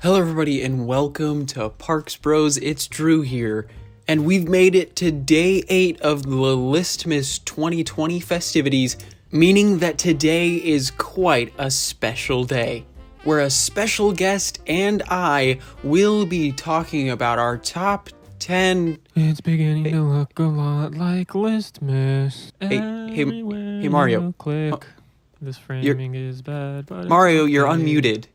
Hello everybody and welcome to Parks Bros, it's Drew here, and we've made it to day 8 of the Listmas 2020 festivities, meaning that today is quite a special day, where a special guest and I will be talking about our top 10... It's beginning to look a lot like Listmas. Hey Mario. Click. This framing is bad, but Mario, it's you're okay. unmuted.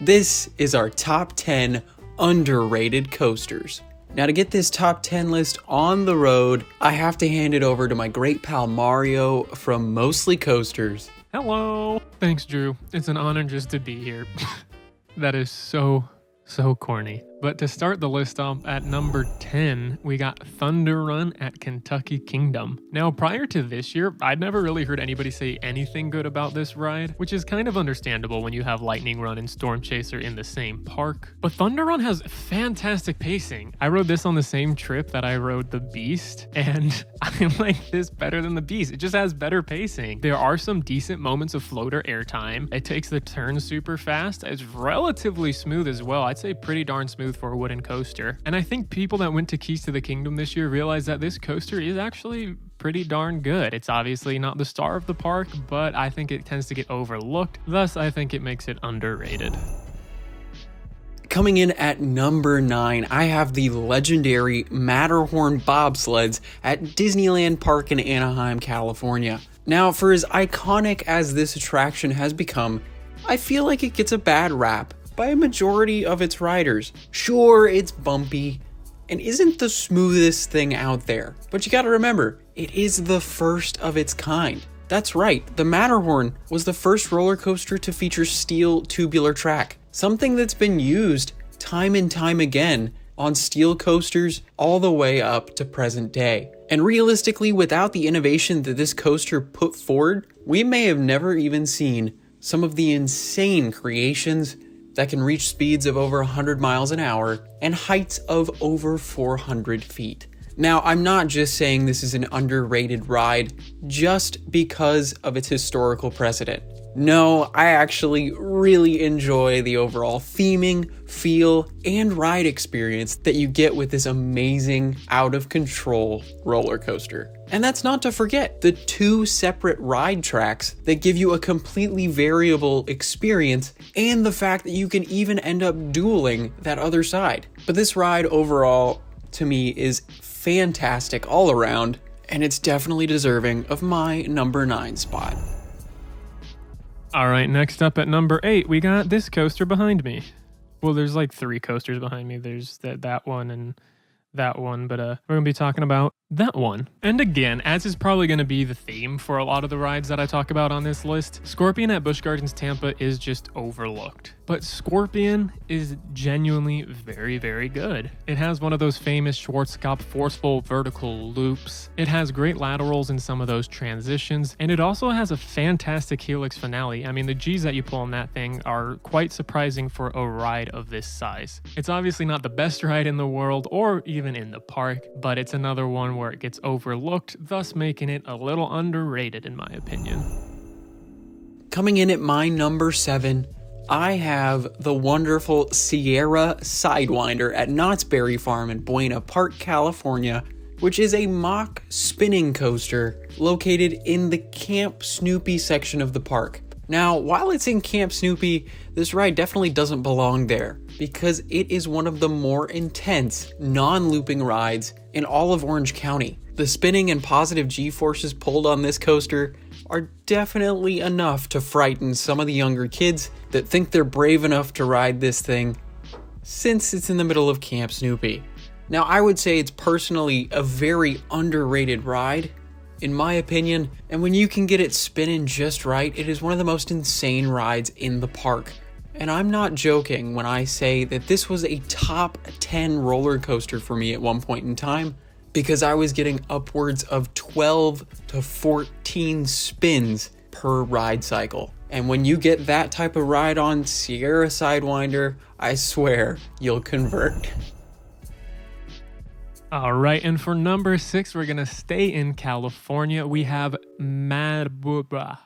This is our top 10 underrated coasters. Now to get this top 10 list on the road, I have to hand it over to my great pal Mario from Mostly Coasters. Hello. Thanks, Drew. It's an honor just to be here. That is so corny. But to start the list off at number 10, we got Thunder Run at Kentucky Kingdom. Now, prior to this year, I'd never really heard anybody say anything good about this ride, which is kind of understandable when you have Lightning Run and Storm Chaser in the same park. But Thunder Run has fantastic pacing. I rode this on the same trip that I rode the Beast, and I like this better than the Beast. It just has better pacing. There are some decent moments of floater airtime. It takes the turns super fast. It's relatively smooth as well. I'd say pretty darn smooth for a wooden coaster. And I think people that went to Keys to the Kingdom this year realized that this coaster is actually pretty darn good. It's obviously not the star of the park, but I think it tends to get overlooked. Thus, I think it makes it underrated. Coming in at number 9, I have the legendary Matterhorn bobsleds at Disneyland Park in Anaheim, California. Now, for as iconic as this attraction has become, I feel like it gets a bad rap by a majority of its riders. Sure, it's bumpy and isn't the smoothest thing out there, but you gotta remember, it is the first of its kind. That's right, the Matterhorn was the first roller coaster to feature steel tubular track, something that's been used time and time again on steel coasters all the way up to present day. And realistically, without the innovation that this coaster put forward, we may have never even seen some of the insane creations that can reach speeds of over 100 miles an hour and heights of over 400 feet. Now, I'm not just saying this is an underrated ride just because of its historical precedent. No, I actually really enjoy the overall theming, feel, and ride experience that you get with this amazing, out-of-control roller coaster. And that's not to forget the 2 separate ride tracks that give you a completely variable experience, and the fact that you can even end up dueling that other side. But this ride overall, to me, is fantastic all around, and it's definitely deserving of my number 9 spot. All right, next up at number 8, we got this coaster behind me. Well, there's like 3 coasters behind me. There's that one and that one, but we're going to be talking about that one. And again, as is probably going to be the theme for a lot of the rides that I talk about on this list, Scorpion at Busch Gardens Tampa is just overlooked. But Scorpion is genuinely very, very good. It has one of those famous Schwarzkopf forceful vertical loops. It has great laterals in some of those transitions, and it also has a fantastic helix finale. I mean, the G's that you pull on that thing are quite surprising for a ride of this size. It's obviously not the best ride in the world or even in the park, but it's another one where it gets overlooked, thus making it a little underrated in my opinion. Coming in at my number 7, I have the wonderful Sierra Sidewinder at Knott's Berry Farm in Buena Park, California, which is a mock spinning coaster located in the Camp Snoopy section of the park. Now, while it's in Camp Snoopy, this ride definitely doesn't belong there because it is one of the more intense non-looping rides in all of Orange County. The spinning and positive G-forces pulled on this coaster are definitely enough to frighten some of the younger kids that think they're brave enough to ride this thing since it's in the middle of Camp Snoopy. Now, I would say it's personally a very underrated ride, in my opinion, and when you can get it spinning just right, it is one of the most insane rides in the park. And I'm not joking when I say that this was a top 10 roller coaster for me at one point in time, because I was getting upwards of 12 to 14 spins per ride cycle. And when you get that type of ride on Sierra Sidewinder, I swear you'll convert. All right, and for number 6, we're going to stay in California. We have Mad Bubba.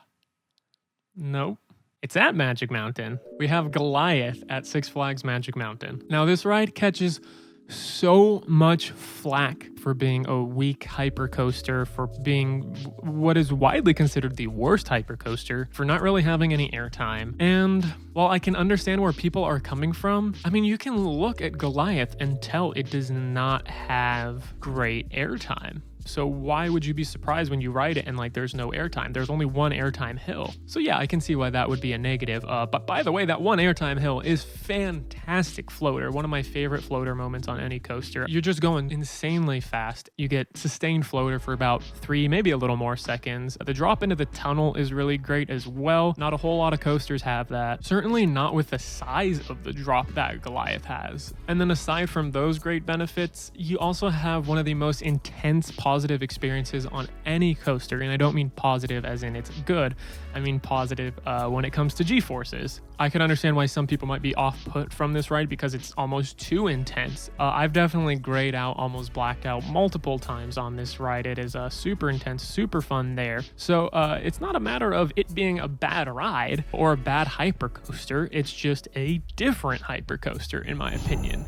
Nope. It's at Magic Mountain. We have Goliath at Six Flags Magic Mountain. Now, this ride catches so much flack for being a weak hypercoaster, for being what is widely considered the worst hypercoaster, for not really having any airtime. And while I can understand where people are coming from, I mean, you can look at Goliath and tell it does not have great airtime. So why would you be surprised when you ride it and like there's no airtime? There's only one airtime hill. So yeah, I can see why that would be a negative. But by the way, that one airtime hill is fantastic floater. One of my favorite floater moments on any coaster. You're just going insanely fast. You get sustained floater for about 3, maybe a little more seconds. The drop into the tunnel is really great as well. Not a whole lot of coasters have that. Certainly not with the size of the drop that Goliath has. And then aside from those great benefits, you also have one of the most intense positive experiences on any coaster, and I don't mean positive as in it's good. I mean positive when it comes to G-forces. I can understand why some people might be off-put from this ride because it's almost too intense. I've definitely grayed out, almost blacked out multiple times on this ride. It is super intense, super fun there. So it's not a matter of it being a bad ride or a bad hypercoaster. It's just a different hypercoaster, in my opinion.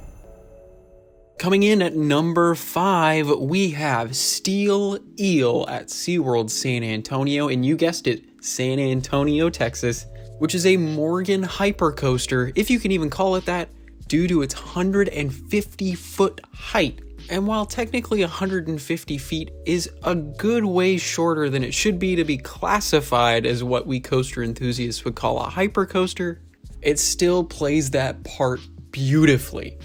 Coming in at number 5, we have Steel Eel at SeaWorld San Antonio, and you guessed it, San Antonio, Texas, which is a Morgan hypercoaster, if you can even call it that, due to its 150-foot height. And while technically 150 feet is a good way shorter than it should be to be classified as what we coaster enthusiasts would call a hypercoaster, it still plays that part beautifully.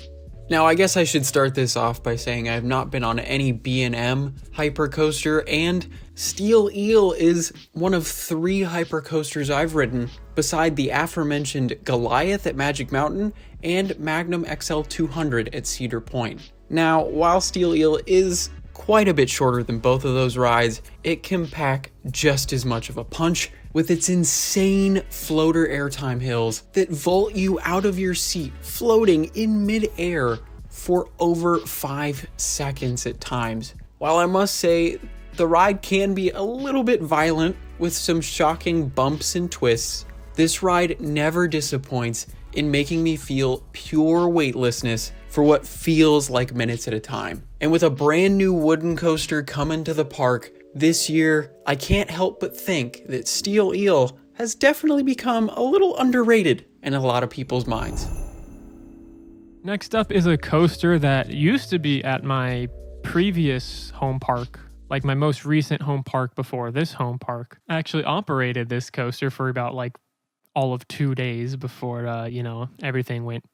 Now, I guess I should start this off by saying I have not been on any B&M hypercoaster, and Steel Eel is one of 3 hypercoasters I've ridden, beside the aforementioned Goliath at Magic Mountain and Magnum XL 200 at Cedar Point. Now, while Steel Eel is quite a bit shorter than both of those rides, it can pack just as much of a punch with its insane floater airtime hills that vault you out of your seat, floating in midair for over 5 seconds at times. While I must say, the ride can be a little bit violent with some shocking bumps and twists, this ride never disappoints in making me feel pure weightlessness for what feels like minutes at a time. And with a brand new wooden coaster coming to the park this year, I can't help but think that Steel Eel has definitely become a little underrated in a lot of people's minds. Next up is a coaster that used to be at my previous home park, like my most recent home park before this home park. I actually operated this coaster for about like all of 2 days before, everything went.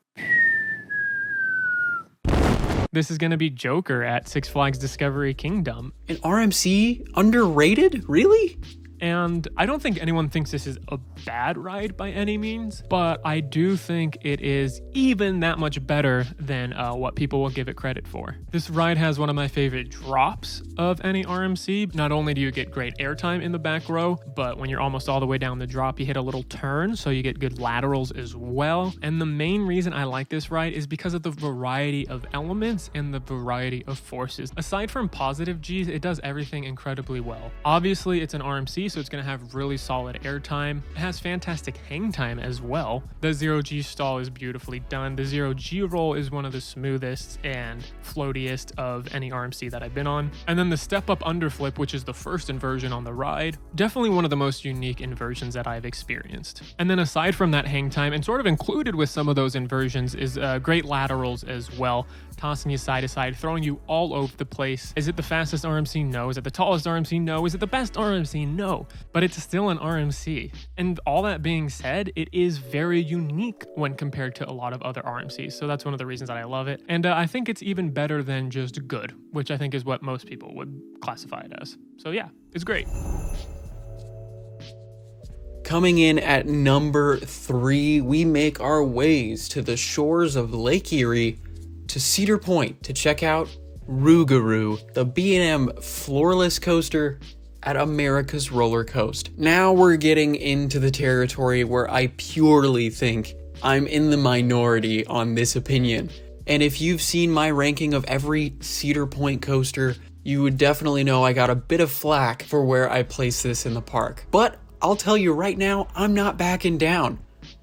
This is going to be Joker at Six Flags Discovery Kingdom. An RMC underrated? Really? And I don't think anyone thinks this is a bad ride by any means, but I do think it is even that much better than what people will give it credit for. This ride has one of my favorite drops of any RMC. Not only do you get great airtime in the back row, but when you're almost all the way down the drop, you hit a little turn, so you get good laterals as well. And the main reason I like this ride is because of the variety of elements and the variety of forces. Aside from positive Gs, it does everything incredibly well. Obviously, it's an RMC, so it's going to have really solid airtime. It has fantastic hang time as well. The 0G stall is beautifully done. The 0G roll is one of the smoothest and floatiest of any RMC that I've been on. And then the step up underflip, which is the first inversion on the ride, definitely one of the most unique inversions that I've experienced. And then aside from that hang time, and sort of included with some of those inversions, is great laterals as well, tossing you side to side, throwing you all over the place. Is it the fastest RMC? No. Is it the tallest RMC? No. Is it the best RMC? No. But it's still an RMC. And all that being said, it is very unique when compared to a lot of other RMCs. So that's one of the reasons that I love it. And I think it's even better than just good, which I think is what most people would classify it as. So yeah, it's great. Coming in at number 3, we make our ways to the shores of Lake Erie to Cedar Point to check out Rougarou, the B&M floorless coaster at America's Roller Coast. Now we're getting into the territory where I purely think I'm in the minority on this opinion. And if you've seen my ranking of every Cedar Point coaster, you would definitely know I got a bit of flack for where I place this in the park. But I'll tell you right now, I'm not backing down.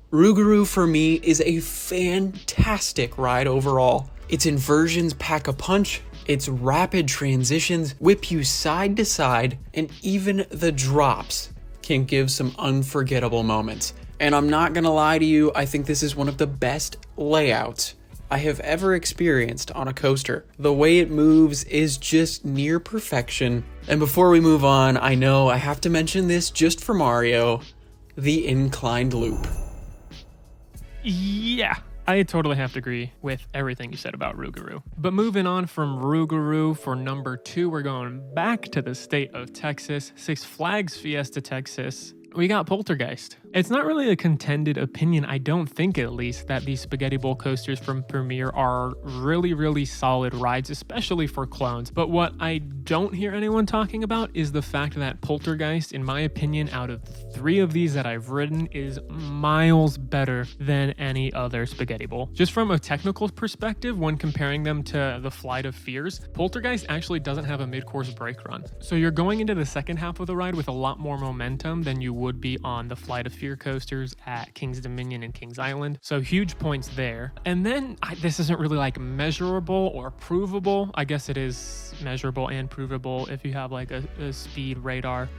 Rougarou for me is a fantastic ride overall. Its inversions pack a punch, its rapid transitions whip you side to side, and even the drops can give some unforgettable moments. And I'm not gonna lie to you, I think this is one of the best layouts I have ever experienced on a coaster. The way it moves is just near perfection. And before we move on, I know I have to mention this just for Mario, the inclined loop. Yeah, I totally have to agree with everything you said about Rougarou. But moving on from Rougarou, for number 2, we're going back to the state of Texas, Six Flags Fiesta Texas. We got Poltergeist. It's not really a contended opinion, I don't think at least, that these Spaghetti Bowl coasters from Premier are really, really solid rides, especially for clones. But what I don't hear anyone talking about is the fact that Poltergeist, in my opinion, out of 3 of these that I've ridden, is miles better than any other Spaghetti Bowl. Just from a technical perspective, when comparing them to the Flight of Fears, Poltergeist actually doesn't have a mid-course brake run. So you're going into the second half of the ride with a lot more momentum than you would be on the Flight of Fear coasters at King's Dominion and King's Island. So huge points there. And then this isn't really like measurable or provable. I guess it is measurable and provable if you have like a speed radar.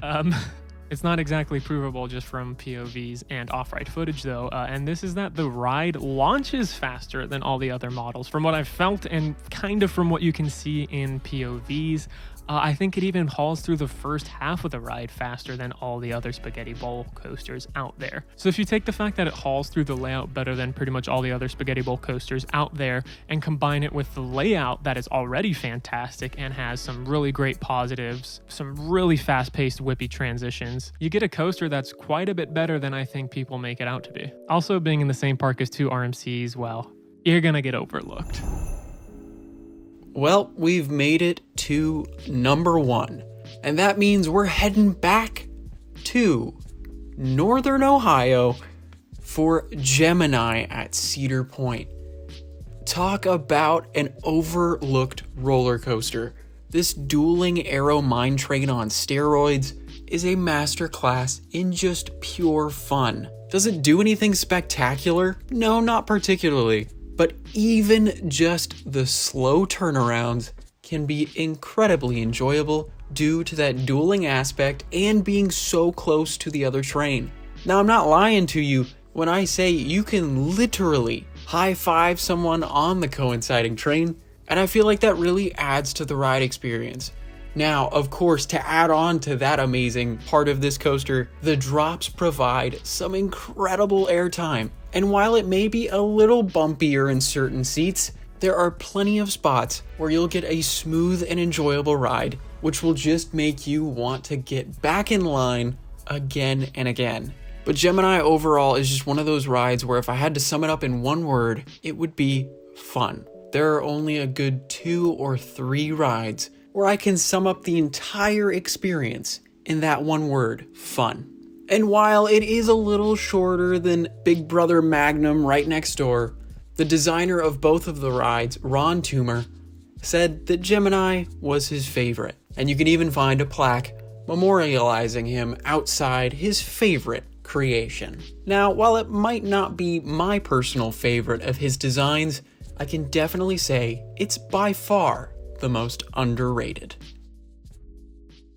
It's not exactly provable just from POVs and off-ride footage though, and this is that the ride launches faster than all the other models. From what I've felt and kind of from what you can see in POVs, I think it even hauls through the first half of the ride faster than all the other Spaghetti Bowl coasters out there. So if you take the fact that it hauls through the layout better than pretty much all the other Spaghetti Bowl coasters out there and combine it with the layout that is already fantastic and has some really great positives, some really fast-paced whippy transitions, you get a coaster that's quite a bit better than I think people make it out to be. Also, being in the same park as 2 RMCs, well, you're gonna get overlooked. Well, we've made it to number 1, and that means we're heading back to Northern Ohio for Gemini at Cedar Point. Talk about an overlooked roller coaster. This dueling arrow mine train on steroids is a masterclass in just pure fun. Does it do anything spectacular? No, not particularly. But even just the slow turnarounds can be incredibly enjoyable due to that dueling aspect and being so close to the other train. Now, I'm not lying to you when I say you can literally high-five someone on the coinciding train, and I feel like that really adds to the ride experience. Now, of course, to add on to that amazing part of this coaster, the drops provide some incredible airtime. And while it may be a little bumpier in certain seats, there are plenty of spots where you'll get a smooth and enjoyable ride, which will just make you want to get back in line again and again. But Gemini overall is just one of those rides where if I had to sum it up in one word, it would be fun. There are only a good 2 or 3 rides where I can sum up the entire experience in that one word, fun. And while it is a little shorter than Big Brother Magnum right next door, the designer of both of the rides, Ron Toomer, said that Gemini was his favorite. And you can even find a plaque memorializing him outside his favorite creation. Now, while it might not be my personal favorite of his designs, I can definitely say it's by far the most underrated.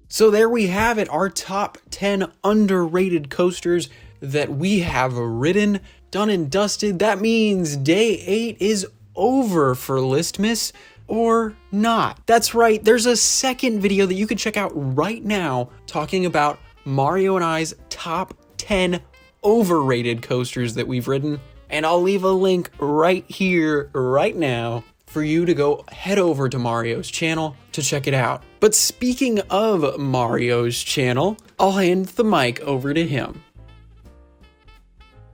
So there we have it, our top 10 underrated coasters that we have ridden, done and dusted. That means day 8 is over for Listmas, or not. That's right, there's a second video that you can check out right now talking about Mario and I's top 10 overrated coasters that we've ridden, and I'll leave a link right here, right now, for you to go head over to Mario's channel to check it out. But speaking of Mario's channel, I'll hand the mic over to him.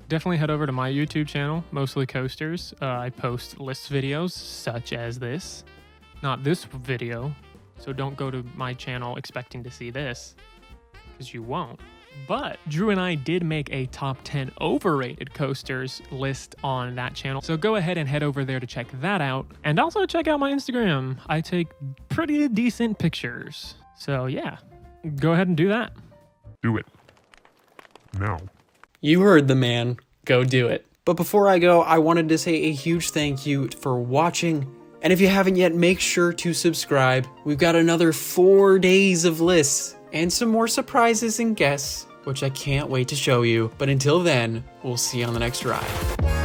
Definitely head over to my YouTube channel, Mostly Coasters. I post list videos such as this. Not this video, so don't go to my channel expecting to see this, because you won't. But Drew and I did make a top 10 overrated coasters list on that channel. So go ahead and head over there to check that out. And also check out my Instagram. I take pretty decent pictures. So yeah, go ahead and do that. Do it. now. You heard the man. Go do it. But before I go, I wanted to say a huge thank you for watching. And if you haven't yet, make sure to subscribe. We've got another 4 days of lists and some more surprises and guests, which I can't wait to show you. But until then, we'll see you on the next ride.